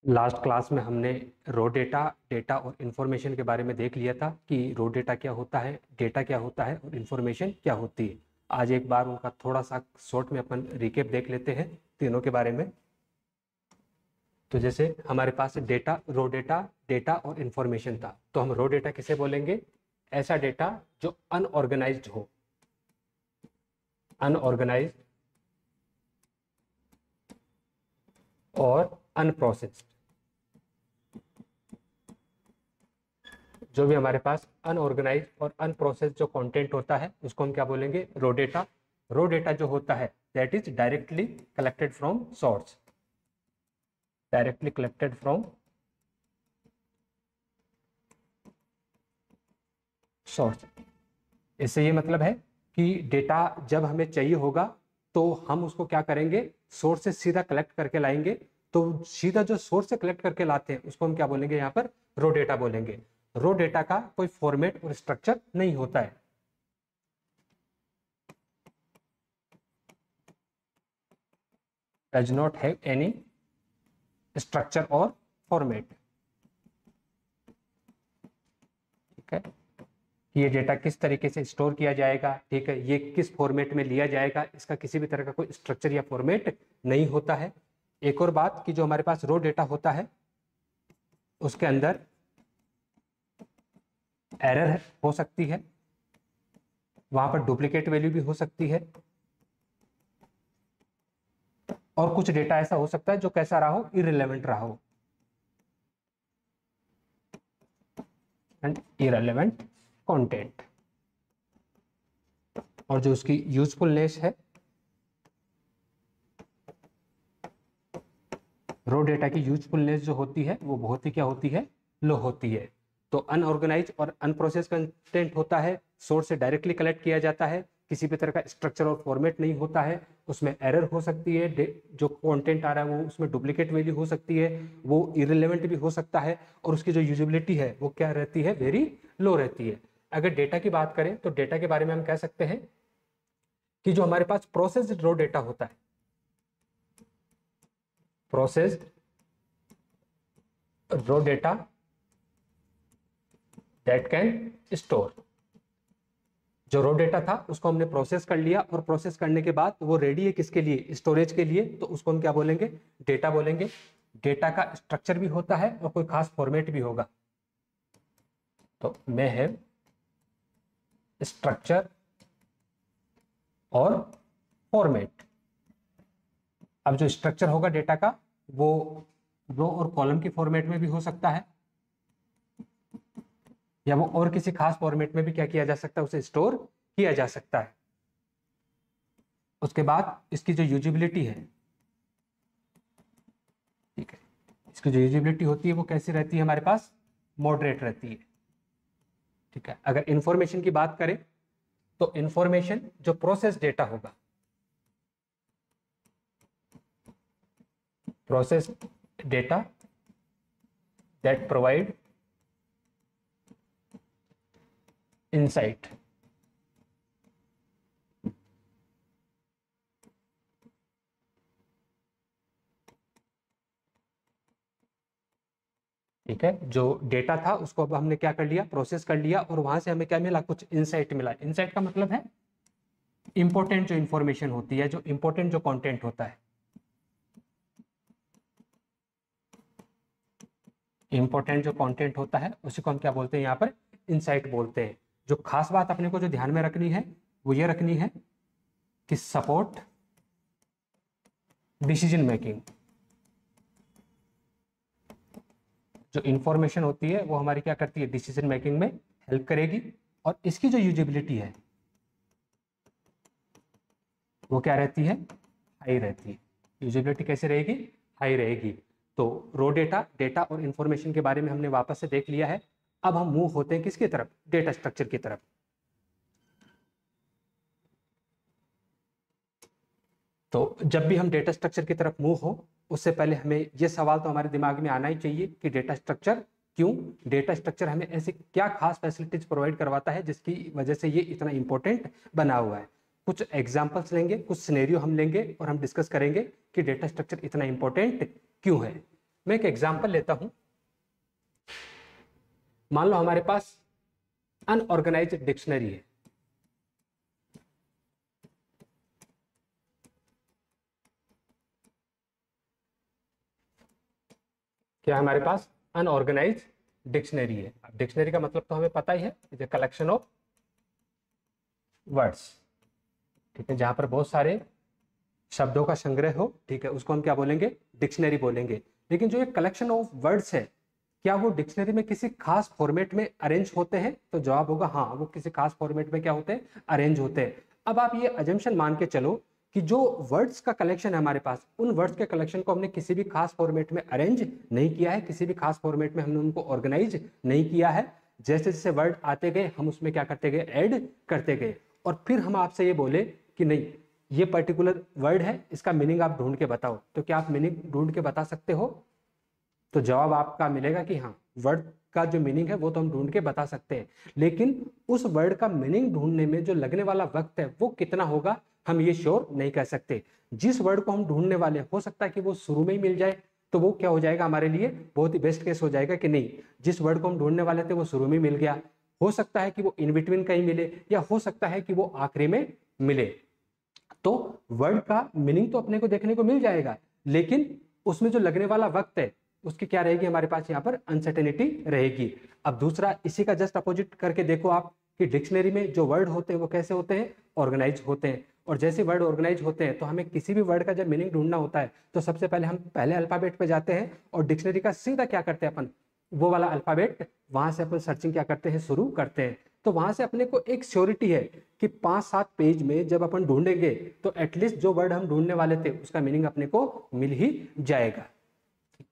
Last class में हमने रो data data और इन्फॉर्मेशन के बारे में देख लिया था कि रो डेटा क्या होता है, डेटा क्या होता है और इन्फॉर्मेशन क्या होती है। आज एक बार उनका थोड़ा सा शॉर्ट में अपन रिकेप देख लेते हैं तीनों के बारे में। तो जैसे हमारे पास डेटा, रो डेटा, डेटा और इन्फॉर्मेशन था, तो हम रो डेटा किसे बोलेंगे? ऐसा डेटा जो अनऑर्गेनाइज्ड हो, अनऑर्गेनाइज्ड और अनप्रोसेस्ड। जो भी हमारे पास अनऑर्गेनाइज और अनप्रोसेस्ड जो कंटेंट होता है उसको हम क्या बोलेंगे? रो डेटा। रो डेटा जो होता है that is directly collected from source, directly collected from source. इससे ये मतलब है कि डेटा जब हमें चाहिए होगा तो हम उसको क्या करेंगे? सोर्स से सीधा कलेक्ट करके लाएंगे। तो सीधा जो सोर्स से कलेक्ट करके लाते हैं उसको हम क्या बोलेंगे? यहाँ पर रो डेटा बोलेंगे। रो डेटा का कोई फॉर्मेट और स्ट्रक्चर नहीं होता है। Does not have any structure और फॉर्मेट। ठीक है, ये डेटा किस तरीके से स्टोर किया जाएगा, ठीक है, ये किस फॉर्मेट में लिया जाएगा, इसका किसी भी तरह का कोई स्ट्रक्चर या फॉर्मेट नहीं होता है। एक और बात कि जो हमारे पास रो डेटा होता है उसके अंदर एरर हो सकती है, वहां पर डुप्लीकेट वैल्यू भी हो सकती है, और कुछ डेटा ऐसा हो सकता है जो कैसा रहा हो? इररिलेवेंट रहा हो, एंड इररिलेवेंट कंटेंट। और जो उसकी यूजफुलनेस है, रो डेटा की यूजफुलनेस जो होती है वो बहुत ही क्या होती है? लो होती है। तो अनऑर्गेनाइज और अनप्रोसेस कंटेंट होता है, सोर्स से डायरेक्टली कलेक्ट किया जाता है, किसी भी तरह का स्ट्रक्चर और फॉर्मेट नहीं होता है, उसमें एरर हो सकती है, जो कंटेंट आ रहा है वो उसमें डुप्लीकेट वैल्यू हो सकती है, वो इररिलेवेंट भी हो सकता है, और उसकी जो यूजेबिलिटी है वो क्या रहती है? वेरी लो रहती है। अगर डेटा की बात करें तो डेटा के बारे में हम कह सकते हैं कि जो हमारे पास प्रोसेस्ड रो डेटा होता है, processed raw data that can store. जो रो डेटा था उसको हमने प्रोसेस कर लिया, और प्रोसेस करने के बाद वो रेडी है किसके लिए? स्टोरेज के लिए। तो उसको हम क्या बोलेंगे? डेटा बोलेंगे। डेटा का स्ट्रक्चर भी होता है और कोई खास फॉर्मेट भी होगा। तो मे हैव स्ट्रक्चर और फॉर्मेट। अब जो स्ट्रक्चर होगा डेटा का वो रो और कॉलम की फॉर्मेट में भी हो सकता है, या वो और किसी खास फॉर्मेट में भी क्या किया जा सकता है? उसे स्टोर किया जा सकता है। उसके बाद इसकी जो यूजिबिलिटी है, ठीक है, इसकी जो यूजिबिलिटी होती है वो कैसी रहती है? हमारे पास मॉडरेट रहती है। ठीक है, अगर इंफॉर्मेशन की बात करें तो इंफॉर्मेशन जो प्रोसेस डेटा होगा, process data that provide insight, ठीक है, जो डेटा था उसको अब हमने क्या कर लिया? प्रोसेस कर लिया, और वहां से हमें क्या मिला? कुछ इनसाइट मिला। इनसाइट का मतलब है इंपॉर्टेंट जो इंफॉर्मेशन होती है, जो इंपॉर्टेंट जो कंटेंट होता है, इंपॉर्टेंट जो कंटेंट होता है उसी को हम क्या बोलते हैं? यहाँ पर इनसाइट बोलते हैं। जो खास बात अपने को जो ध्यान में रखनी है वो ये रखनी है कि सपोर्ट डिसीजन मेकिंग। जो इंफॉर्मेशन होती है वो हमारी क्या करती है? डिसीजन मेकिंग में हेल्प करेगी। और इसकी जो यूजेबिलिटी है वो क्या रहती है? हाई रहती है। यूजेबिलिटी कैसे रहेगी? हाई रहेगी। तो रो डेटा, डेटा और इंफॉर्मेशन के बारे में हमने वापस से देख लिया है। अब हम मूव होते हैं किसकी तरफ? डेटा स्ट्रक्चर की तरफ। तो जब भी हम डेटा स्ट्रक्चर की तरफ मूव हो उससे पहले हमें यह सवाल तो हमारे दिमाग में आना ही चाहिए कि डेटा स्ट्रक्चर क्यों? डेटा स्ट्रक्चर हमें ऐसे क्या खास फैसिलिटीज प्रोवाइड करवाता है जिसकी वजह से ये इतना इंपॉर्टेंट बना हुआ है? कुछ एग्जांपल्स लेंगे, कुछ सिनेरियो हम लेंगे और हम डिस्कस करेंगे कि डेटा स्ट्रक्चर इतना इंपॉर्टेंट क्यों है। मैं एक एग्जांपल लेता हूं। मान लो हमारे पास अनऑर्गेनाइज्ड डिक्शनरी है। क्या हमारे पास अनऑर्गेनाइज्ड डिक्शनरी है। अब डिक्शनरी का मतलब तो हमें पता ही है, is a collection of words, ठीक है, जहां पर बहुत सारे शब्दों का संग्रह हो, ठीक है, उसको हम क्या बोलेंगे, डिक्शनरी बोलेंगे। लेकिन जो ये कलेक्शन ऑफ वर्ड्स है, क्या वो डिक्शनरी में किसी खास फॉर्मेट में अरेंज होते हैं? तो जवाब होगा हाँ, वो किसी खास फॉर्मेट में क्या होते हैं, अरेंज होते हैं। अब आप ये अजम्पशन मान के चलो कि जो वर्ड्स का कलेक्शन है हमारे पास, उन वर्ड्स के कलेक्शन को हमने किसी भी खास फॉर्मेट में अरेंज नहीं किया है, किसी भी खास फॉर्मेट में हमने उनको ऑर्गेनाइज नहीं किया है। जैसे जैसे वर्ड आते गए हम उसमें क्या करते गए, ऐड करते गए। और फिर हम आपसे ये बोले कि नहीं, ये पर्टिकुलर वर्ड है, इसका मीनिंग आप ढूंढ के बताओ, तो क्या आप मीनिंग ढूंढ के बता सकते हो? तो जवाब आपका मिलेगा कि हाँ, वर्ड का जो मीनिंग है वो तो हम ढूंढ के बता सकते हैं, लेकिन उस वर्ड का मीनिंग ढूंढने में जो लगने वाला वक्त है वो कितना होगा, हम ये श्योर नहीं कह सकते। जिस वर्ड को हम ढूंढने वाले, हो सकता है कि वो शुरू में ही मिल जाए, तो वो क्या हो जाएगा, हमारे लिए बहुत ही बेस्ट केस हो जाएगा कि नहीं, जिस वर्ड को हम ढूंढने वाले थे वो शुरू में मिल गया। हो सकता है कि वो इन बिटवीन कहीं मिले, या हो सकता है कि वो आखिरी में मिले। तो वर्ड का मीनिंग तो अपने को देखने को मिल जाएगा, लेकिन उसमें जो लगने वाला वक्त है उसकी क्या रहेगी, हमारे पास यहाँ पर अनसर्टेनिटी रहेगी। अब दूसरा, इसी का जस्ट अपोजिट करके देखो आप कि डिक्शनरी में जो वर्ड होते हैं वो कैसे होते हैं, ऑर्गेनाइज होते हैं। और जैसे वर्ड ऑर्गेनाइज होते हैं तो हमें किसी भी वर्ड का जब मीनिंग ढूंढना होता है तो सबसे पहले हम पहले अल्फाबेट पे जाते हैं और डिक्शनरी का सीधा क्या करते हैं अपन, वो वाला अल्फाबेट, वहां से अपन सर्चिंग क्या करते हैं, शुरू करते हैं। तो वहां से अपने को एक श्योरिटी है कि 5-7 पेज में जब अपन ढूंढेंगे तो एटलीस्ट जो वर्ड हम ढूंढने वाले थे उसका मीनिंग अपने को मिल ही जाएगा।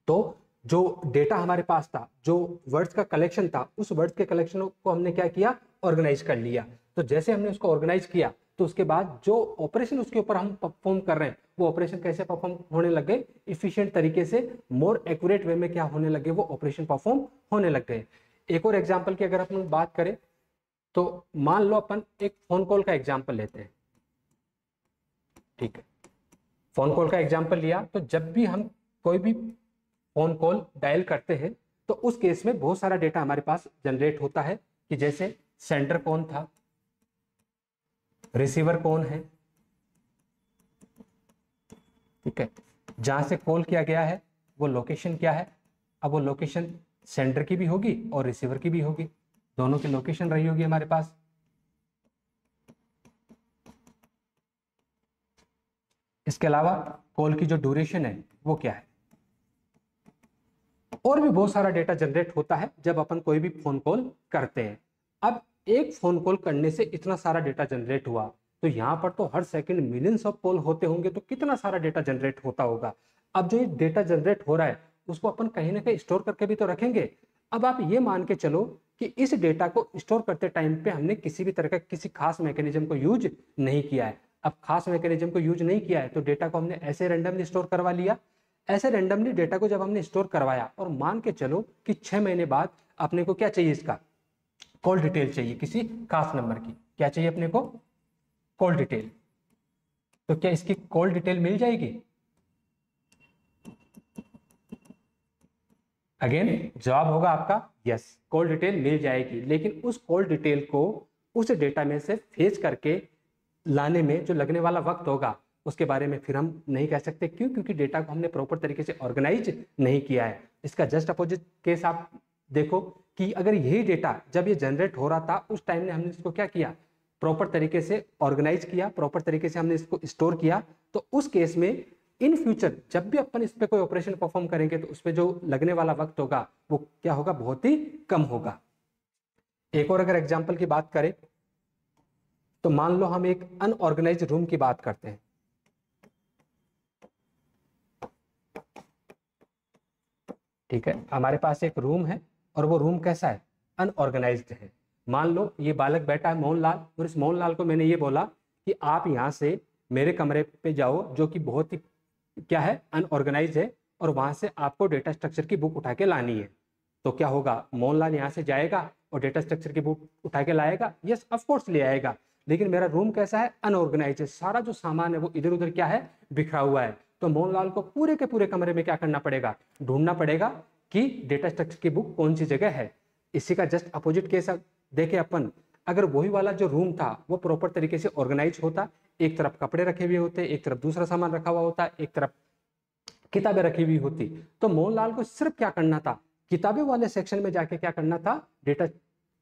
तो जो डेटा हमारे पास था, जो वर्ड्स का कलेक्शन था, उस वर्ड्स के कलेक्शन को हमने क्या किया, ऑर्गेनाइज कर लिया। तो जैसे हमने उसको ऑर्गेनाइज किया तो उसके बाद जो ऑपरेशन उसके ऊपर हम परफॉर्म कर रहे हैं वो ऑपरेशन कैसे परफॉर्म होने लग गए, इफिशिएंट तरीके से, मोर एक्यूरेट वे में क्या होने लगे, वो ऑपरेशन परफॉर्म होने लग गए। एक और एग्जांपल की अगर अपन बात करें तो मान लो अपन एक फोन कॉल का एग्जांपल लेते हैं, ठीक है। फोन कॉल का एग्जांपल लिया तो जब भी हम कोई भी फोन कॉल डायल करते हैं तो उस केस में बहुत सारा डेटा हमारे पास जनरेट होता है कि जैसे सेंडर कौन था, रिसीवर कौन है, ठीक है, जहां से कॉल किया गया है वो लोकेशन क्या है। अब वो लोकेशन सेंडर की भी होगी और रिसीवर की भी होगी, दोनों की लोकेशन रही होगी हमारे पास। इसके अलावा कॉल की जो ड्यूरेशन है वो क्या है, और भी बहुत सारा डेटा जनरेट होता है जब अपन कोई भी फोन कॉल करते हैं। अब एक फोन कॉल करने से इतना सारा डेटा जनरेट हुआ तो यहाँ पर तो हर सेकंड मिलियंस ऑफ कॉल होते होंगे, तो कितना सारा डेटा जनरेट होता होगा। अब जो ये डेटा जनरेट हो रहा है उसको अपन कहीं ना कहीं स्टोर करके भी तो रखेंगे। अब आप ये मान के चलो कि इस डेटा को स्टोर करते टाइम पे हमने किसी भी तरह का किसी खास मैकेनिज्म को यूज नहीं किया है। अब खास मैकेनिज्म को यूज नहीं किया है तो डेटा को हमने ऐसे रैंडमली स्टोर करवा लिया। ऐसे रैंडमली डेटा को जब हमने स्टोर करवाया और मान के चलो कि 6 महीने बाद अपने को क्या चाहिए, इसका कॉल डिटेल चाहिए, किसी खास नंबर की क्या चाहिए अपने को, कॉल डिटेल। तो क्या इसकी कॉल डिटेल मिल जाएगी? अगेन जवाब होगा आपका यस, कॉल डिटेल मिल जाएगी। लेकिन उस कॉल डिटेल को उस डेटा में से फेच करके लाने में जो लगने वाला वक्त होगा उसके बारे में फिर हम नहीं कह सकते। क्यों? क्योंकि डेटा को हमने प्रॉपर तरीके से ऑर्गेनाइज नहीं किया है। इसका जस्ट अपोजिट केस आप देखो कि अगर यही डेटा जब ये जनरेट हो रहा था उस टाइम में हमने इसको क्या किया, प्रॉपर तरीके से ऑर्गेनाइज किया, प्रॉपर तरीके से हमने इसको स्टोर किया, तो उस केस में इन फ्यूचर जब भी अपन इस पे कोई ऑपरेशन परफॉर्म करेंगे तो उस पे जो लगने वाला वक्त होगा वो क्या होगा, बहुत ही कम होगा। एक और अगर एग्जांपल की बात करें तो मान लो हम एक अनऑर्गेनाइज्ड रूम की बात करते हैं, ठीक है। हमारे पास एक रूम है और वो रूम कैसा है, अनऑर्गेनाइज्ड है। मान लो ये बालक बैठा है मोहनलाल, और इस मोहनलाल को मैंने ये बोला कि आप यहाँ से मेरे कमरे पे जाओ जो कि बहुत ही क्या है, अनऑर्गेनाइज्ड है, और वहां से आपको डेटा स्ट्रक्चर की बुक उठा के लानी है। तो क्या होगा, मोहनलाल यहाँ से जाएगा और डेटा स्ट्रक्चर की बुक उठा के लाएगा, यस ऑफ कोर्स ले आएगा। लेकिन मेरा रूम कैसा है, अनऑर्गेनाइज्ड है, सारा जो सामान है वो इधर उधर क्या है, बिखरा हुआ है। तो मोहनलाल को पूरे के पूरे कमरे में क्या करना पड़ेगा, ढूंढना पड़ेगा कि डेटा स्ट्रक्चर की बुक कौन सी जगह है। इसी का जस्ट अपोजिट केस देखे अपन, अगर वही वाला जो रूम था वो प्रॉपर तरीके से ऑर्गेनाइज होता, एक तरफ कपड़े रखे हुए होते, एक तरफ दूसरा सामान रखा हुआ होता, एक तरफ किताबें रखी हुई होती, तो मोहनलाल को सिर्फ क्या करना था, किताबें वाले सेक्शन में जाके क्या करना था, डेटा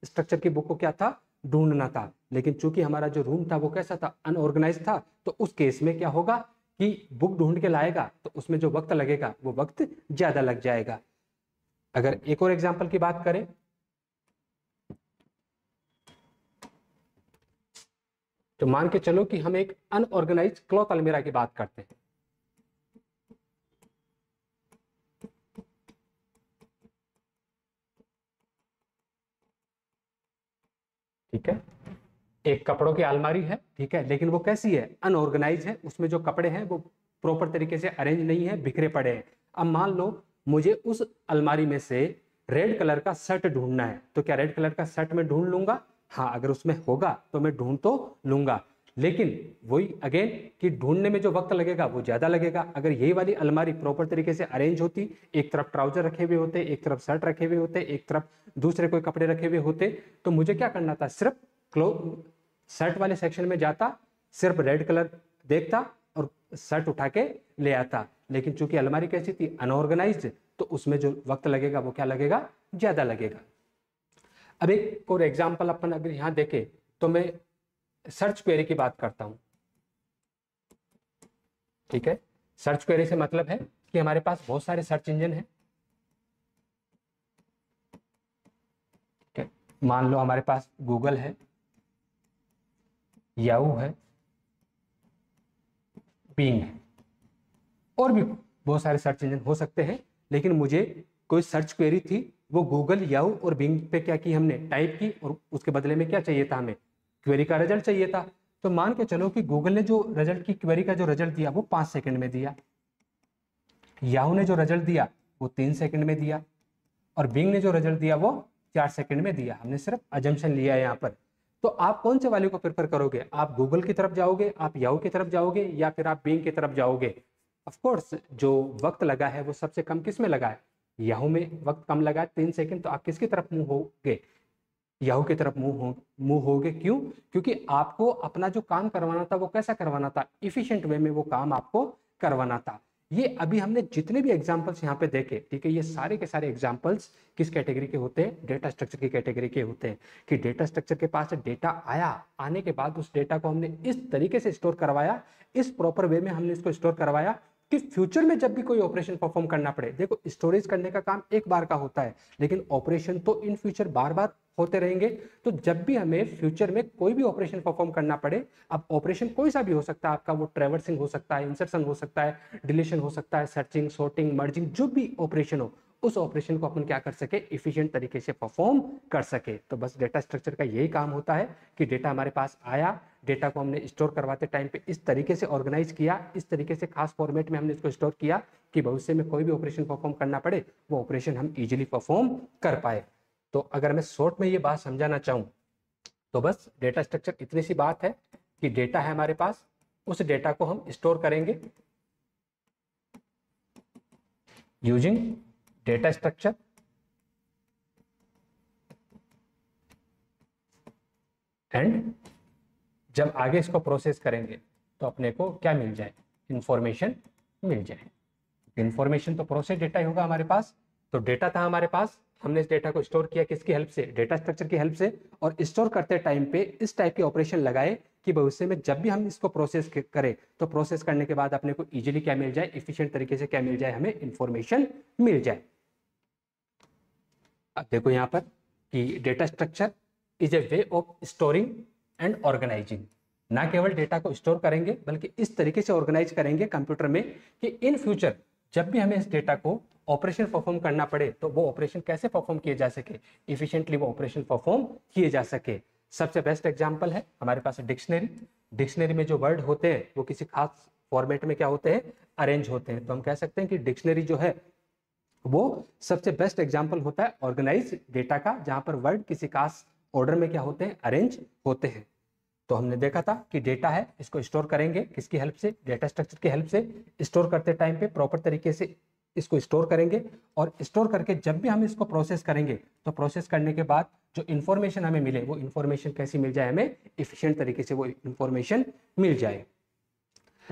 स्ट्रक्चर की बुक को क्या था, ढूंढना था। लेकिन चूंकि हमारा जो रूम था वो कैसा था, अनऑर्गेनाइज था, तो उस केस में क्या होगा कि बुक ढूंढ के लाएगा तो उसमें जो वक्त लगेगा वो वक्त ज्यादा लग जाएगा। अगर एक और एग्जांपल की बात करें, तो मान के चलो कि हम एक अनऑर्गेनाइज क्लॉथ अलमीरा की बात करते हैं। ठीक है, एक कपड़ों की अलमारी है, ठीक है, लेकिन वो कैसी है, अनऑर्गेनाइज है, उसमें जो कपड़े हैं वो प्रॉपर तरीके से अरेंज नहीं है, बिखरे पड़े हैं। अब मान लो मुझे उस अलमारी में से रेड कलर का शर्ट ढूंढना है, तो क्या रेड कलर का शर्ट मैं ढूंढ लूंगा, हाँ अगर उसमें होगा तो मैं ढूंढ तो लूंगा, लेकिन वही अगेन कि ढूंढने में जो वक्त लगेगा वो ज्यादा लगेगा। अगर यही वाली अलमारी प्रॉपर तरीके से अरेंज होती, एक तरफ ट्राउजर रखे हुए होते, एक तरफ शर्ट रखे हुए होते, एक तरफ दूसरे कोई कपड़े रखे हुए होते, तो मुझे क्या करना था, सिर्फ शर्ट वाले सेक्शन में जाता, सिर्फ रेड कलर देखता और शर्ट उठा के ले आता। लेकिन चूंकि अलमारी कैसी थी, अनऑर्गेनाइज्ड, तो उसमें जो वक्त लगेगा वो क्या लगेगा, ज्यादा लगेगा। अब एक और एग्जांपल अपन अगर यहां देखें तो मैं सर्च क्वेरी की बात करता हूं। ठीक है, सर्च क्वेरी से मतलब है कि हमारे पास बहुत सारे सर्च इंजन हैं। ठीक है, मान लो हमारे पास गूगल है, याहू है, बिंग है, और भी बहुत सारे सर्च इंजन हो सकते हैं। लेकिन मुझे कोई सर्च क्वेरी थी, वो गूगल, याहू और बिंग पे क्या की हमने, टाइप की, और उसके बदले में क्या चाहिए था, हमें क्वेरी का रिजल्ट चाहिए था। तो मान के चलो कि गूगल ने जो रिजल्ट की क्वेरी का जो रिजल्ट दिया वो 5 सेकंड में दिया, याहू ने जो रिजल्ट दिया वो 3 सेकंड में दिया, और बिंग ने जो रिजल्ट दिया वो 4 सेकंड में दिया। हमने सिर्फ अजम्पशन लिया है यहाँ पर। तो आप कौन से वाले को प्रेफर करोगे, आप गूगल की तरफ जाओगे, आप याहू की तरफ जाओगे, या फिर आप बिंग की तरफ जाओगे। ऑफ कोर्स जो वक्त लगा है वो सबसे कम किस में लगा है, याहू में वक्त कम लगा है 3 सेकंड, तो आप किसकी तरफ मूव होगे, याहू की तरफ मूव होगे। क्यों, क्योंकि आपको अपना जो काम करवाना था वो कैसा करवाना था, इफिशिएंट वे में वो काम आपको करवाना था। ये अभी हमने जितने भी एग्जांपल्स यहाँ पे देखे, ठीक है, ये सारे के सारे एग्जांपल्स किस कैटेगरी के होते हैं, डेटा स्ट्रक्चर की कैटेगरी के होते हैं। कि डेटा स्ट्रक्चर के पास डेटा आया, आने के बाद उस डेटा को हमने इस तरीके से स्टोर करवाया, इस प्रॉपर वे में हमने इसको स्टोर करवाया कि फ्यूचर में जब भी कोई ऑपरेशन परफॉर्म करना पड़े, देखो स्टोरेज करने का काम एक बार का होता है, लेकिन ऑपरेशन तो इन फ्यूचर बार बार होते रहेंगे। तो जब भी हमें फ्यूचर में कोई भी ऑपरेशन परफॉर्म करना पड़े, अब ऑपरेशन कोई सा भी हो सकता है आपका, वो ट्रैवर्सिंग हो सकता है, इंसर्शन हो सकता है, डिलीशन हो सकता है, सर्चिंग, सॉर्टिंग, मर्जिंग, जो भी ऑपरेशन हो, उस ऑपरेशन को अपन क्या कर सके, इफिशिएंट तरीके से परफॉर्म कर सके। तो बस डेटा स्ट्रक्चर का यही काम होता है कि डेटा हमारे पास आया, डेटा को हमने स्टोर करवाते टाइम पे इस तरीके से ऑर्गेनाइज किया, इस तरीके से खास फॉर्मेट में हमने इसको स्टोर किया कि भविष्य में कोई भी ऑपरेशन परफॉर्म करना पड़े वो ऑपरेशन हम इजीली परफॉर्म कर पाए। तो अगर मैं शॉर्ट में ये बात समझाना चाहूँ तो बस डेटा स्ट्रक्चर इतनी सी बात है कि डेटा है हमारे पास, उस डेटा को हम स्टोर करेंगे यूजिंग डेटा स्ट्रक्चर, एंड जब आगे इसको प्रोसेस करेंगे तो अपने को क्या मिल जाए, इंफॉर्मेशन मिल जाए। इंफॉर्मेशन तो प्रोसेस डेटा ही होगा हमारे पास। तो डेटा था हमारे पास, हमने इस डेटा को स्टोर किया किसकी हेल्प से, डेटा स्ट्रक्चर की हेल्प से, और स्टोर करते टाइम पे इस टाइप के ऑपरेशन लगाए कि भविष्य में जब भी हम इसको प्रोसेस करें तो प्रोसेस करने के बाद अपने को इजीली क्या मिल जाए, इफिशिएंट तरीके से क्या मिल जाए, हमें इंफॉर्मेशन मिल जाए। अब देखो यहाँ पर कि data structure is a way of storing and organizing. ना केवल डेटा को स्टोर करेंगे बल्कि इस तरीके से ऑर्गेनाइज करेंगे कंप्यूटर में कि इन फ्यूचर जब भी हमें इस डेटा को ऑपरेशन परफॉर्म करना पड़े तो वो ऑपरेशन कैसे परफॉर्म किए जा सके, इफिशिएंटली वो ऑपरेशन परफॉर्म किए जा सके। सबसे बेस्ट एग्जांपल है हमारे पास डिक्शनरी। डिक्शनरी में जो वर्ड होते हैं वो किसी खास फॉर्मेट में क्या होते हैं, अरेंज होते हैं। तो हम कह सकते हैं कि डिक्शनरी जो है वो सबसे बेस्ट एग्जांपल होता है ऑर्गेनाइज डेटा का, जहां पर वर्ड किसी खास ऑर्डर में क्या होते हैं, अरेंज होते हैं। तो हमने देखा था कि डेटा है, इसको स्टोर करेंगे किसकी हेल्प से, डेटा स्ट्रक्चर की हेल्प से। स्टोर करते टाइम पे प्रॉपर तरीके से इसको स्टोर करेंगे, और स्टोर करके जब भी हम इसको प्रोसेस करेंगे तो प्रोसेस करने के बाद जो इन्फॉर्मेशन हमें मिले वो इन्फॉर्मेशन कैसी मिल जाए, हमें इफिशिएंट तरीके से वो इन्फॉर्मेशन मिल जाए।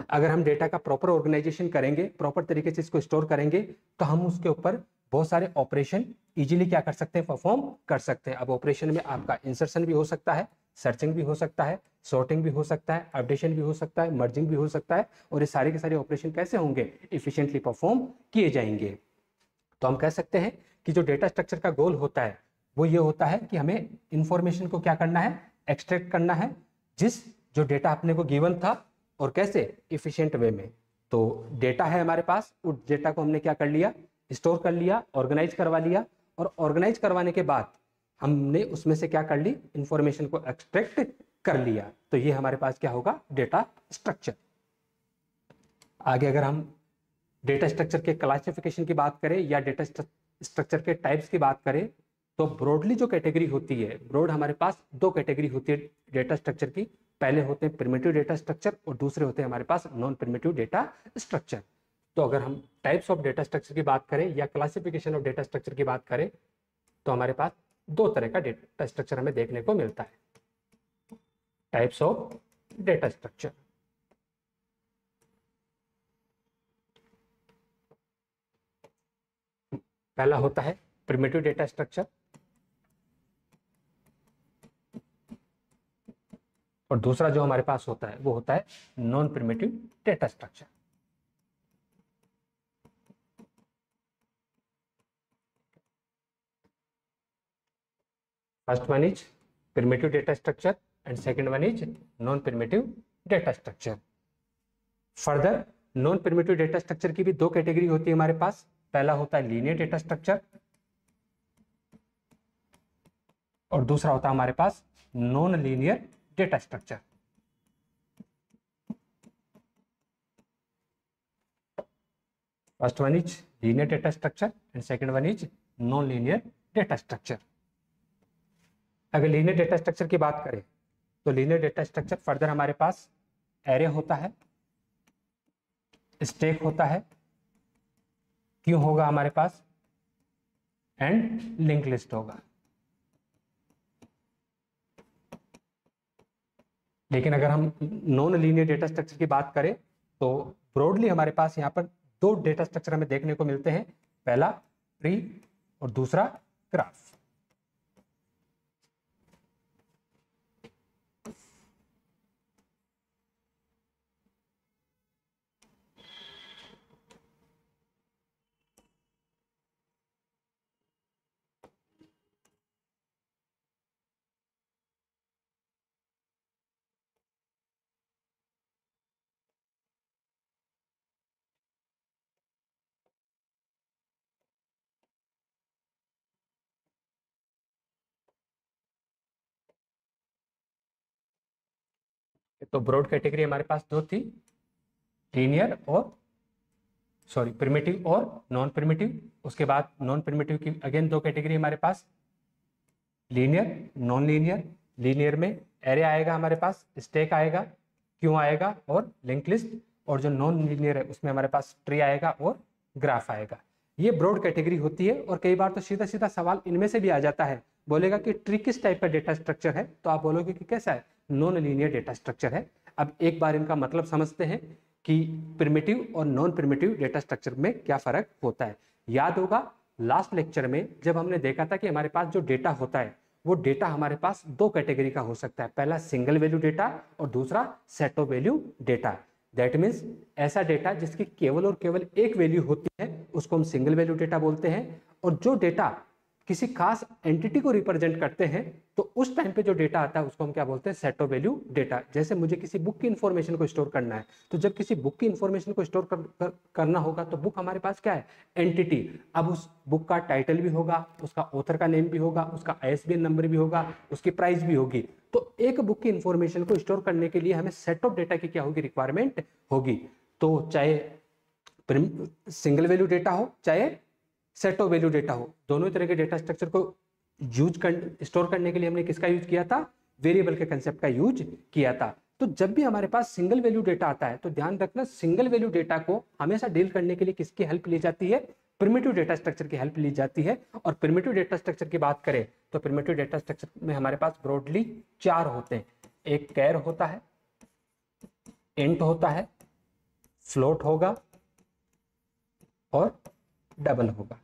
अगर हम डेटा का प्रॉपर ऑर्गेनाइजेशन करेंगे, प्रॉपर तरीके से इसको स्टोर करेंगे, तो हम उसके ऊपर बहुत सारे ऑपरेशन इजीली क्या कर सकते हैं, परफॉर्म कर सकते हैं। अब ऑपरेशन में आपका इंसर्शन भी हो सकता है, सर्चिंग भी हो सकता है, सॉर्टिंग भी हो सकता है, अपडेशन भी हो सकता है, मर्जिंग भी हो सकता है, और ये सारे के सारे ऑपरेशन कैसे होंगे, इफिशिएंटली परफॉर्म किए जाएंगे। तो हम कह सकते हैं कि जो डेटा स्ट्रक्चर का गोल होता है वो ये होता है कि हमें इंफॉर्मेशन को क्या करना है, एक्सट्रैक्ट करना है, जो डेटा अपने को गिवन था, और कैसे, इफिशिएंट वे में। तो डेटा है हमारे पास, उस डेटा को हमने क्या कर लिया, स्टोर कर लिया, ऑर्गेनाइज करवा लिया, और ऑर्गेनाइज करवाने के बाद हमने उसमें से क्या कर ली, इंफॉर्मेशन को एक्सट्रैक्ट कर लिया। तो ये हमारे पास क्या होगा, डेटा स्ट्रक्चर। आगे अगर हम डेटा स्ट्रक्चर के क्लासिफिकेशन की बात करें या डेटा स्ट्रक्चर के टाइप्स की बात करें, तो ब्रॉडली जो कैटेगरी होती है, ब्रॉड हमारे पास दो कैटेगरी होती है डेटा स्ट्रक्चर की। पहले होते हैं प्रिमिटिव डेटा स्ट्रक्चर और दूसरे होते हैं हमारे पास नॉन प्रिमिटिव डेटा स्ट्रक्चर। तो अगर हम टाइप्स ऑफ डेटा स्ट्रक्चर की बात करें या क्लासिफिकेशन ऑफ डेटा स्ट्रक्चर की बात करें, तो हमारे पास दो तरह का डेटा स्ट्रक्चर हमें देखने को मिलता है। टाइप्स ऑफ डेटा स्ट्रक्चर, पहला होता है प्रिमिटिव डेटा स्ट्रक्चर, और दूसरा जो हमारे पास होता है वो होता है non primitive data structure. First one is primitive data structure and second one is non primitive data structure. Further non primitive data structure की भी दो कैटेगरी होती है हमारे पास। पहला होता है लीनियर डेटा स्ट्रक्चर और दूसरा होता है हमारे पास non linear data structure. First one is linear data structure and second one is non linear data structure. अगर लीनियर डेटा स्ट्रक्चर की बात करें तो लीनियर डेटा स्ट्रक्चर फर्दर हमारे पास एरे होता है, स्टैक होता है, क्यू होगा हमारे पास, एंड लिंक लिस्ट होगा। लेकिन अगर हम नॉन लीनियर डेटा स्ट्रक्चर की बात करें तो ब्रॉडली हमारे पास यहाँ पर दो डेटा स्ट्रक्चर हमें देखने को मिलते हैं। पहला ट्री और दूसरा ग्राफ। तो ब्रॉड कैटेगरी हमारे पास दो थी, लीनियर और प्रिमिटिव और नॉन प्रिमिटिव। उसके बाद नॉन प्रिमिटिव की अगेन दो कैटेगरी हमारे पास, लीनियर, नॉन लीनियर। लीनियर में एरे आएगा हमारे पास, स्टैक आएगा, क्यू आएगा और लिंक लिस्ट। और जो नॉन लीनियर है उसमें हमारे पास ट्री आएगा और ग्राफ आएगा। ये ब्रॉड कैटेगरी होती है। और कई बार तो सीधा सीधा सवाल इनमें से भी आ जाता है, बोलेगा कि ट्री किस टाइप का डेटा स्ट्रक्चर है, तो आप बोलोगे कि कैसा है, नॉन लीनियर डेटा स्ट्रक्चर है। अब एक बार इनका मतलब समझते हैं कि प्रिमिटिव और नॉन प्रिमिटिव डेटा स्ट्रक्चर में क्या फर्क होता है। याद होगा लास्ट लेक्चर में जब हमने देखा था कि हमारे पास जो डेटा होता है वो डेटा हमारे पास दो कैटेगरी का हो सकता है, पहला सिंगल वैल्यू डेटा और दूसरा set of value data. That means ऐसा डेटा जिसकी केवल और केवल एक वैल्यू होती है उसको हम सिंगल वैल्यू डेटा बोलते हैं। और जो डेटा किसी खास एंटिटी को रिप्रेजेंट करते हैं तो उस टाइम पे जो डेटा आता है उसको हम क्या बोलते हैं, सेट ऑफ वैल्यू डेटा। जैसे मुझे किसी बुक की इंफॉर्मेशन को स्टोर करना है, तो जब किसी बुक की इंफॉर्मेशन को स्टोर करना होगा तो बुक हमारे पास क्या है, एंटिटी। अब उस बुक का टाइटल भी होगा, उसका ऑथर का नेम भी होगा, उसका ISBN नंबर भी होगा, उसकी प्राइस भी होगी। तो एक बुक की इंफॉर्मेशन को स्टोर करने के लिए हमें सेट ऑफ डेटा की क्या होगी, रिक्वायरमेंट होगी। तो चाहे सिंगल वैल्यू डेटा हो चाहे सेट ऑफ वैल्यू डेटा हो, दोनों तरह के डेटा स्ट्रक्चर को स्टोर करने के लिए हमने किसका यूज किया था, वेरिएबल के कंसेप्ट का यूज किया था। तो जब भी हमारे पास सिंगल वैल्यू डेटा आता है तो ध्यान रखना, सिंगल वैल्यू डेटा को हमेशा डील करने के लिए किसकी हेल्प ली जाती है? प्रिमिटिव डेटा स्ट्रक्चर की हेल्प ली जाती है। और प्रिमिटिव डेटा स्ट्रक्चर की बात करें तो प्रिमिटिव डेटा स्ट्रक्चर में हमारे पास ब्रॉडली 4 होते हैं। एक कैर होता है, इंट होता है, फ्लोट होगा और डबल होगा।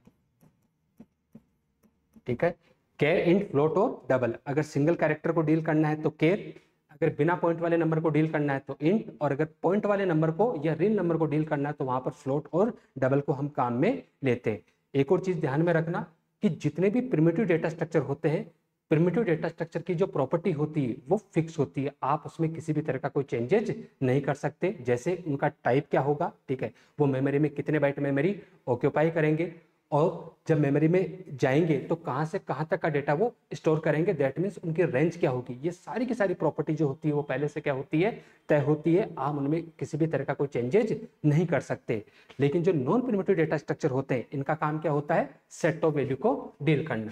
ठीक है, कैर, इंट, फ्लोट और डबल। अगर सिंगल कैरेक्टर को डील करना है तो कैर, अगर बिना पॉइंट वाले नंबर को डील करना है तो इंट, और अगर पॉइंट वाले नंबर को या रियल नंबर को डील करना है तो वहां पर फ्लोट और डबल को हम काम में लेते हैं। एक और चीज ध्यान में रखना कि जितने भी प्रिमिटिव डेटा स्ट्रक्चर होते हैं, प्रिमिटिव डेटा स्ट्रक्चर की जो प्रॉपर्टी होती है वो फिक्स होती है, आप उसमें किसी भी तरह का कोई चेंजेज नहीं कर सकते। जैसे उनका टाइप क्या होगा, ठीक है, वो मेमोरी में कितने बाइट मेमोरी ऑक्यूपाई करेंगे, और जब मेमोरी में जाएंगे तो कहां से कहां तक का डेटा वो स्टोर करेंगे, दैट मीन्स उनकी रेंज क्या होगी। ये सारी की सारी प्रॉपर्टी जो होती है वो पहले से क्या होती है, तय होती है। आप उनमें किसी भी तरह का कोई चेंजेज नहीं कर सकते। लेकिन जो नॉन प्रिमिटिव डेटा स्ट्रक्चर होते हैं, इनका काम क्या होता है, सेट ऑफ वैल्यू को डील करना।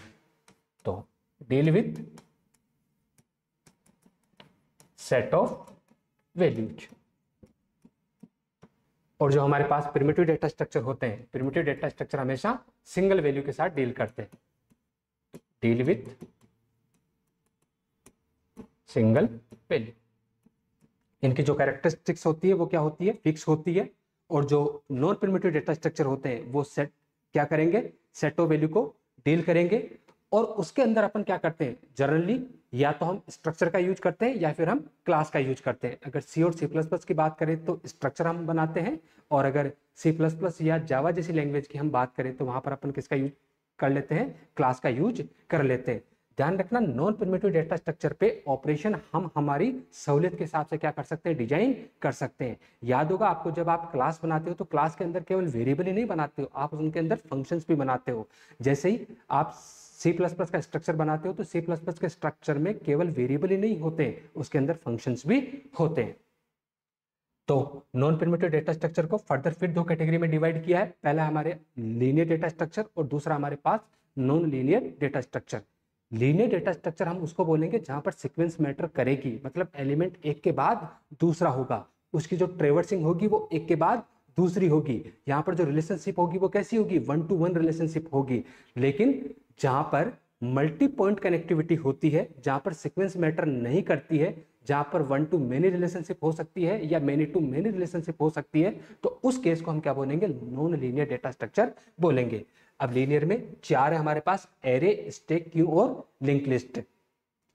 तो deal with set of values. और जो हमारे पास प्रिमिटिव डेटा स्ट्रक्चर होते हैं, प्रिमिटिव डेटा स्ट्रक्चर हमेशा सिंगल वैल्यू के साथ डील करते हैं। Deal with single value. इनकी जो कैरेक्टरिस्टिक्स होती है वो क्या होती है, फिक्स होती है। और जो नॉन प्रिमिटिव डेटा स्ट्रक्चर होते हैं वो सेट क्या करेंगे, सेट ऑफ वैल्यू को डील करेंगे। और उसके अंदर अपन क्या करते हैं, जनरली या तो हम स्ट्रक्चर का यूज करते हैं या फिर हम क्लास का यूज करते हैं। अगर सी और सी प्लस प्लस की बात करें तो स्ट्रक्चर हम बनाते हैं, और अगर सी प्लस प्लस या जावा जैसी लैंग्वेज की हम बात करें तो वहां पर अपन किसका यूज कर लेते हैं, क्लास का यूज कर लेते हैं। ध्यान रखना, नॉन प्रिमिटिव डेटा स्ट्रक्चर पे ऑपरेशन हम हमारी सहूलियत के हिसाब से क्या कर सकते हैं, डिजाइन कर सकते हैं। याद होगा आपको, जब आप क्लास बनाते हो तो क्लास के अंदर केवल वेरिएबल ही नहीं बनाते हो, आप उनके अंदर फंक्शंस भी बनाते हो। जैसे ही आप सी प्लस प्लस का स्ट्रक्चर बनाते हो तो सी प्लस प्लस के स्ट्रक्चर में केवल वेरिएबल ही नहीं होते, उसके अंदर फंक्शंस भी होते हैं। तो नॉन प्रिमिटिव डेटा स्ट्रक्चर को फर्दर फिर दो कैटेगरी में डिवाइड किया है। पहला हमारे लीनियर डेटा स्ट्रक्चर और दूसरा हमारे पास non linear data structure. Linear data structure हम उसको बोलेंगे जहां पर सीक्वेंस मैटर करेगी, मतलब एलिमेंट एक के बाद दूसरा होगा, उसकी जो ट्रेवर्सिंग होगी वो एक के बाद दूसरी होगी। यहाँ पर जो रिलेशनशिप होगी वो कैसी होगी, 1 to 1 रिलेशनशिप होगी। लेकिन जहां पर मल्टी पॉइंट कनेक्टिविटी होती है, जहां पर सीक्वेंस मैटर नहीं करती है, जहां पर 1 to many रिलेशनशिप हो सकती है या many to many रिलेशनशिप हो सकती है, तो उस केस को हम क्या बोलेंगे, नॉन लीनियर डेटा स्ट्रक्चर बोलेंगे। अब लीनियर में 4 है हमारे पास, एरे, स्टैक, क्यू और लिंक लिस्ट।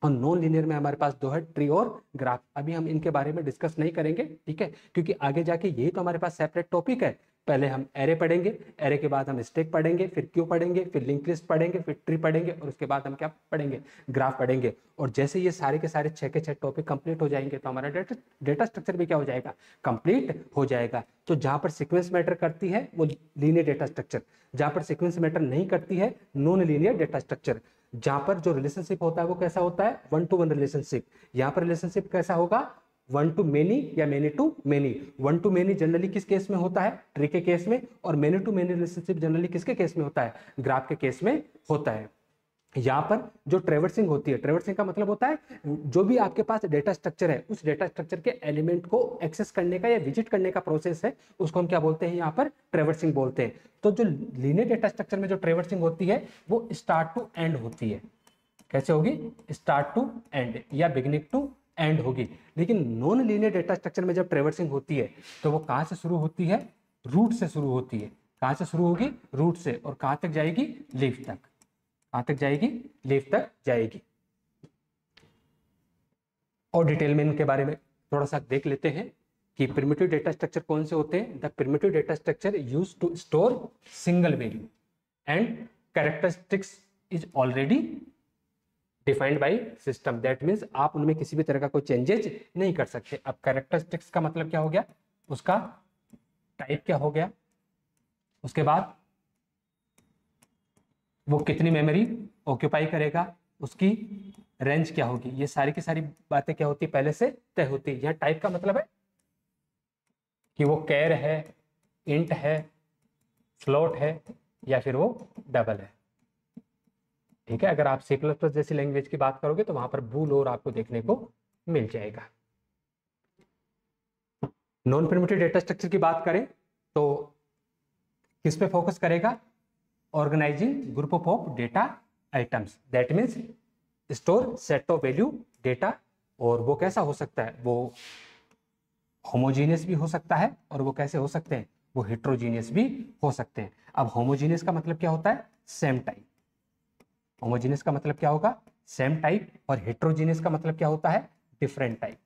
और नॉन लीनियर में हमारे पास 2 है, ट्री और ग्राफ। अभी हम इनके बारे में डिस्कस नहीं करेंगे, ठीक है, क्योंकि आगे जाके यही तो हमारे पास सेपरेट टॉपिक है। पहले हम एरे पढ़ेंगे, एरे के बाद हम स्टैक पढ़ेंगे, फिर क्यू पढ़ेंगे, फिर लिंक लिस्ट पढ़ेंगे, फिर ट्री पढ़ेंगे, और उसके बाद हम क्या पढ़ेंगे, ग्राफ पढ़ेंगे। और जैसे ये सारे के सारे 6 के 6 टॉपिक कंप्लीट हो जाएंगे तो हमारा डेटा स्ट्रक्चर भी क्या हो जाएगा, कंप्लीट हो जाएगा। तो जहां पर सीक्वेंस मैटर करती है वो लीनियर डेटा स्ट्रक्चर, जहां पर सीक्वेंस मैटर नहीं करती है नॉन लीनियर डेटा स्ट्रक्चर। जहां पर जो रिलेशनशिप होता है वो कैसा होता है, 1 to 1 रिलेशनशिप। यहां पर रिलेशनशिप कैसा होगा, 1 to many या many to many। 1 to many generally किस केस में होता है, ट्री के केस में, और many to many relationship generally किसके केस में होता है, ग्राफ के केस में होता है। यहाँ पर जो ट्रेवर्सिंग होती है, ट्रेवर्सिंग का मतलब होता है जो भी आपके पास डेटा स्ट्रक्चर है, उस डेटा स्ट्रक्चर के एलिमेंट को एक्सेस करने का या विजिट करने का प्रोसेस है, उसको हम क्या बोलते हैं, यहाँ पर ट्रेवर्सिंग बोलते हैं। तो जो लीनियर डेटा स्ट्रक्चर में जो ट्रेवर्सिंग होती है वो स्टार्ट टू एंड होती है। कैसे होगी, स्टार्ट टू एंड या बिगिनिंग टू एंड होगी। लेकिन नॉन लीनियर डेटा स्ट्रक्चर में जब ट्रेवर्सिंग होती है तो वो कहां से शुरू होती है, रूट से शुरू होती है। कहां से शुरू होगी, रूट से, और कहां तक जाएगी, लीफ तक। कहां तक जाएगी, लीफ तक जाएगी। और डिटेल में इनके बारे में थोड़ा सा देख लेते हैं कि प्रिमिटिव डेटा स्ट्रक्चर कौन से होते हैं। The primitive data structure use to store single value and characteristics is already defined by system. That means आप उनमें किसी भी तरह का कोई चेंजेज नहीं कर सकते। अब कैरेक्टरिस्टिक्स का मतलब क्या हो गया, उसका टाइप क्या हो गया, उसके बाद वो कितनी मेमोरी ऑक्यूपाई करेगा, उसकी रेंज क्या होगी, ये सारी की सारी बातें क्या होती है, पहले से तय होती है। यह टाइप का मतलब है कि वो कैर है, इंट है, फ्लोट है, या फिर वो डबल है। ठीक है, अगर आप C++ जैसी लैंग्वेज की बात करोगे तो वहां पर बूल और आपको देखने को मिल जाएगा। नॉन प्रिमिटिव डेटा स्ट्रक्चर की बात करें तो किस पे फोकस करेगा? Organizing group of data items, that means store set of value data, और वो कैसा हो सकता है? वो होमोजीनियस भी हो सकता है, और वो कैसे हो सकते हैं? वो हेट्रोजीनियस भी हो सकते हैं। अब होमोजीनियस का मतलब क्या होता है? Same type. होमोजीनियस का मतलब क्या होगा? Same type. और हेट्रोजीनियस का मतलब क्या होता है? Different type.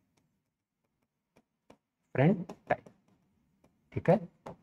डिफरेंट टाइप, ठीक है।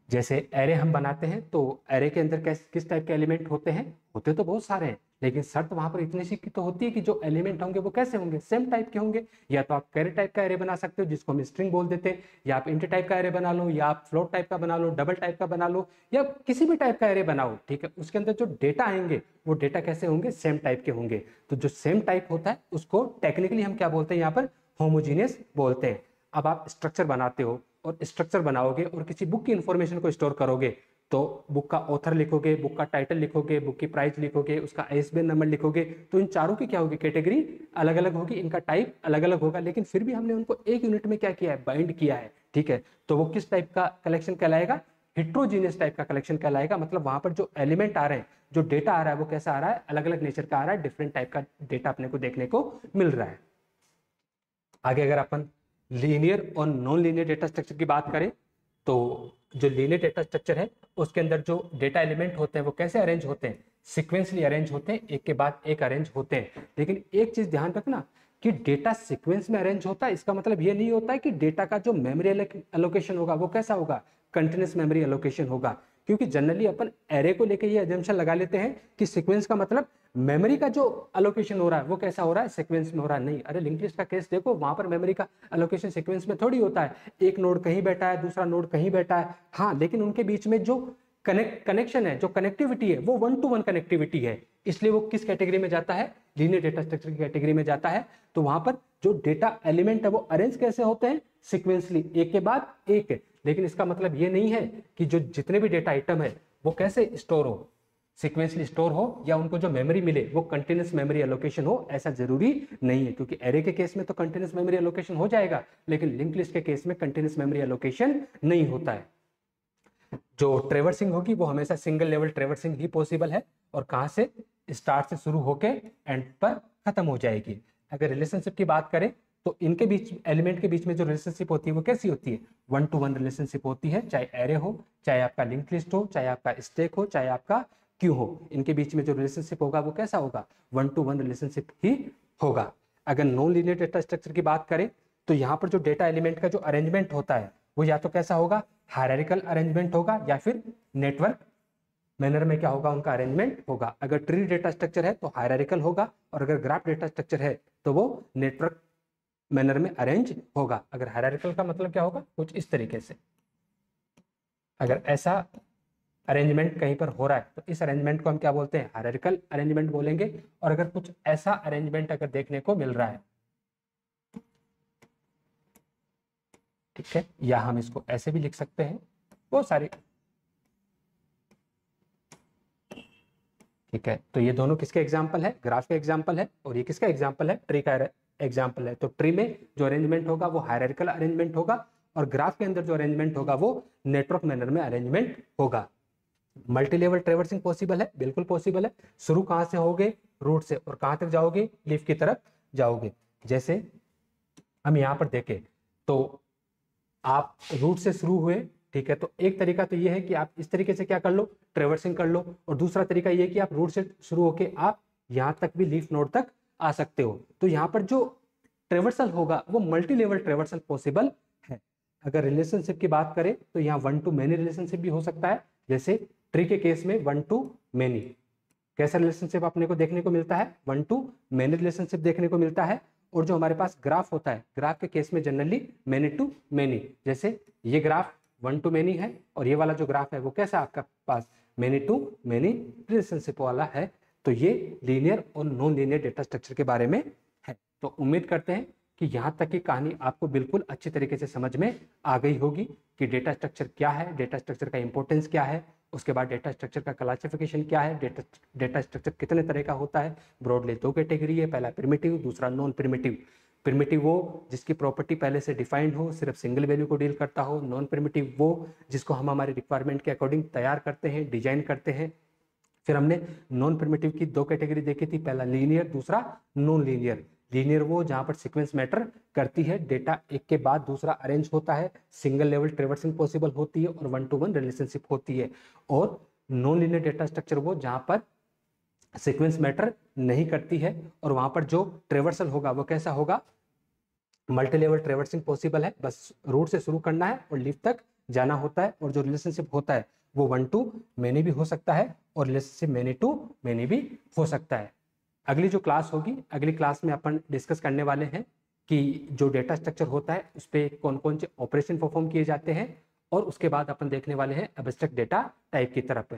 जैसे एरे हम बनाते हैं तो एरे के अंदर किस टाइप के एलिमेंट होते हैं? होते तो बहुत सारे हैं, लेकिन शर्त वहां पर इतनी सी की तो होती है कि जो एलिमेंट होंगे वो कैसे होंगे? सेम टाइप के होंगे। या तो आप कैरे टाइप का एरे बना सकते हो जिसको हम स्ट्रिंग बोल देते हैं, या आप इंट टाइप का एरे बना लो, या आप फ्लोट टाइप का बना लो, डबल टाइप का बना लो, या किसी भी टाइप का एरे बनाओ, ठीक है। उसके अंदर जो डेटा आएंगे वो डेटा कैसे होंगे? सेम टाइप के होंगे। तो जो सेम टाइप होता है उसको टेक्निकली हम क्या बोलते हैं? यहाँ पर होमोजीनियस बोलते हैं। अब आप स्ट्रक्चर बनाते हो और स्ट्रक्चर बनाओगे और किसी बुक की इंफॉर्मेशन को स्टोर करोगे, तो बुक का ऑथर लिखोगे, बुक का टाइटल लिखोगे, बुक की प्राइस लिखोगे, उसका आईएसबीएन नंबर लिखोगे, तो इन चारों की क्या होगी? कैटेगरी अलग अलग होगी, इनका टाइप अलग अलग होगा, लेकिन फिर भी हमने उनको एक यूनिट में क्या किया है? बाइंड किया है, ठीक है। तो वो किस टाइप का कलेक्शन कहलाएगा? हेट्रोजीनियस टाइप का कलेक्शन कहलाएगा। मतलब वहां पर जो एलिमेंट आ रहे हैं, जो डेटा आ रहा है, वो कैसा आ रहा है? अलग अलग नेचर का आ रहा है, डिफरेंट टाइप का डेटा अपने को देखने को मिल रहा है। आगे अगर अपन लीनियर और नॉन लीनियर डेटा स्ट्रक्चर की बात करें तो जो लीनियर डेटा स्ट्रक्चर है उसके अंदर जो डेटा एलिमेंट होते हैं वो कैसे अरेंज होते हैं? सीक्वेंसली अरेंज होते हैं, एक के बाद एक अरेंज होते हैं। लेकिन एक चीज ध्यान रखना कि डेटा सीक्वेंस में अरेंज होता है, इसका मतलब ये नहीं होता है कि डेटा का जो मेमोरी एलोकेशन होगा वो कैसा होगा? कंटिन्यूस मेमोरी एलोकेशन होगा। क्योंकि जनरली अपन एरे को लेकर ये अजम्पशन लगा लेते हैं कि सीक्वेंस का मतलब मेमोरी का जो अलोकेशन हो रहा है वो कैसा हो रहा है? सीक्वेंस में हो रहा है। नहीं, अरे लिंक्ड लिस्ट का केस देखो, वहां पर मेमोरी का अलोकेशन सीक्वेंस में थोड़ी होता है। एक नोड कहीं बैठा है, दूसरा नोड कहीं बैठा है, हाँ, लेकिन उनके बीच में जो कनेक्शन है, जो कनेक्टिविटी है, वो 1-to-1 कनेक्टिविटी है। इसलिए वो किस कैटेगरी में जाता है? लीनियर डेटा स्ट्रक्चर की कैटेगरी में जाता है। तो वहां पर जो डेटा एलिमेंट है वो अरेंज कैसे होते हैं? सिक्वेंसली, एक के बाद एक। लेकिन इसका मतलब ये नहीं है कि जो जितने भी डेटा आइटम है वो कैसे स्टोर हो? सीक्वेंसली स्टोर हो, या उनको जो मेमोरी मिले वो कंटिन्यूस मेमोरी एलोकेशन हो, ऐसा जरूरी नहीं है। क्योंकि एरे के केस में तो कंटिन्यूस मेमोरी एलोकेशन हो जाएगा, लेकिन लिंक लिस्ट के केस में कंटिन्यूस मेमोरी एलोकेशन नहीं होता है। जो ट्रेवर्सिंग होगी वो हमेशा सिंगल लेवल ट्रेवर्सिंग ही पॉसिबल है, और कहां से? स्टार्ट से शुरू होके एंड पर खत्म हो जाएगी। अगर रिलेशनशिप की बात करें तो इनके बीच, एलिमेंट के बीच में जो रिलेशनशिप होती है वो कैसी होती है? 1-to-1 रिलेशनशिप होती है। चाहे एरे हो, चाहे आपका लिंक लिस्ट हो, चाहे आपका स्टैक हो, चाहे आपका क्यू हो, इनके बीच में जो रिलेशनशिप होगा वो कैसा होगा? 1-to-1 रिलेशनशिप ही होगा। अगर नॉन लीनियर डेटा स्ट्रक्चर की बात करें तो यहाँ पर जो डेटा एलिमेंट का जो अरेंजमेंट होता है वो या तो कैसा होगा? हायरार्किकल अरेंजमेंट होगा, या फिर नेटवर्क मैनर में क्या होगा? उनका अरेंजमेंट होगा। अगर ट्री डेटा स्ट्रक्चर है तो हायरार्किकल होगा, और अगर ग्राफ डेटा स्ट्रक्चर है तो वो नेटवर्क मैनर में अरेंज होगा। अगर हायरार्किकल का मतलब क्या होगा? कुछ इस तरीके से। अगर ऐसा अरेंजमेंट कहीं पर हो रहा है तो इस अरेंजमेंट को हम क्या बोलते हैं? हायरार्किकल अरेंजमेंट बोलेंगे। और अगर कुछ ऐसा अरेंजमेंट अगर देखने को मिल रहा है, ठीक है, या हम इसको ऐसे भी लिख सकते हैं, वो सारी, ठीक है। तो ये दोनों किसके एग्जाम्पल है? ग्राफ के एग्जाम्पल है। और ये किसका एग्जाम्पल है? ट्री का एग्जाम्पल है। तो ट्री में जो अरेंजमेंट होगा वो हायरार्किकल अरेंजमेंट होगा, और ग्राफ के अंदर जो अरेंजमेंट होगा वो नेटवर्क मैनर में अरेंजमेंट होगा। मल्टी लेवल ट्रेवर्सिंग पॉसिबल है, बिल्कुल पॉसिबल है। शुरू कहां से होगे? रूट से। और कहां तक जाओगे? लीफ की तरफ जाओगे। जैसे हम यहां पर देखें तो आप रूट से शुरू हुए, ठीक है, तो एक तरीका तो ये है कि आप इस तरीके से क्या कर लो? ट्रेवर्सिंग कर लो। और दूसरा तरीका ये है कि आप रूट से शुरू होके आप यहां तक भी लीफ नोड तक आ सकते हो। तो यहाँ पर जो ट्रेवर्सल होगा वो मल्टी लेवल ट्रेवर्सल पॉसिबल है। अगर रिलेशनशिप की बात करें तो यहाँ 1-to-many रिलेशनशिप भी हो सकता है। जैसे ट्री के केस में 1-to-many कैसा रिलेशनशिप अपने को देखने को मिलता है? 1-to-many रिलेशनशिप देखने को मिलता है। और जो हमारे पास ग्राफ होता है, ग्राफ के केस में जनरली many-to-many, जैसे ये ग्राफ 1-to-many है, और ये वाला जो ग्राफ है वो कैसा आपका पास? many-to-many रिलेशनशिप वाला है। तो ये लीनियर और नॉन लीनियर डेटा स्ट्रक्चर के बारे में है। तो उम्मीद करते हैं कि यहाँ तक की कहानी आपको बिल्कुल अच्छी तरीके से समझ में आ गई होगी कि डेटा स्ट्रक्चर क्या है, डेटा स्ट्रक्चर का इंपॉर्टेंस क्या है, उसके बाद डेटा स्ट्रक्चर का क्लासिफिकेशन क्या है, डेटा स्ट्रक्चर कितने तरह का होता है। ब्रॉडली दो कैटेगरी है, पहला प्रिमिटिव, दूसरा नॉन प्रिमिटिव। प्रिमिटिव वो जिसकी प्रॉपर्टी पहले से डिफाइंड हो, सिर्फ सिंगल वैल्यू को डील करता हो। नॉन प्रिमिटिव वो जिसको हम हमारे रिक्वायरमेंट के अकॉर्डिंग तैयार करते हैं, डिजाइन करते हैं। फिर हमने नॉन प्रिमिटिव की दो कैटेगरी देखी थी, पहला लीनियर, दूसरा नॉन लीनियर। लीनियर वो जहां पर सीक्वेंस मैटर करती है, डेटा एक के बाद दूसरा अरेंज होता है, सिंगल लेवल ट्रेवर्सिंग पॉसिबल होती है और 1-to-1 रिलेशनशिप होती है। और नॉन लीनियर डेटा स्ट्रक्चर वो जहां पर सीक्वेंस मैटर नहीं करती है और वहां पर जो ट्रेवर्सल होगा वो कैसा होगा, मल्टी लेवल ट्रेवर्सिंग पॉसिबल है, बस रूट से शुरू करना है और लीफ तक जाना होता है। और जो रिलेशनशिप होता है वो 1-to-many भी हो सकता है और रिलेशनशिप many-to-many भी हो सकता है। अगली जो क्लास होगी, अगली क्लास में अपन डिस्कस करने वाले हैं कि जो डेटा स्ट्रक्चर होता है उस पर कौन कौन से ऑपरेशन परफॉर्म किए जाते हैं, और उसके बाद अपन देखने वाले हैं एब्स्ट्रैक्ट डेटा टाइप की तरफ।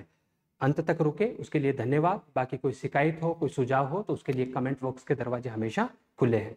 अंत तक रुके, उसके लिए धन्यवाद। बाकी कोई शिकायत हो, कोई सुझाव हो तो उसके लिए कमेंट बॉक्स के दरवाजे हमेशा खुले हैं।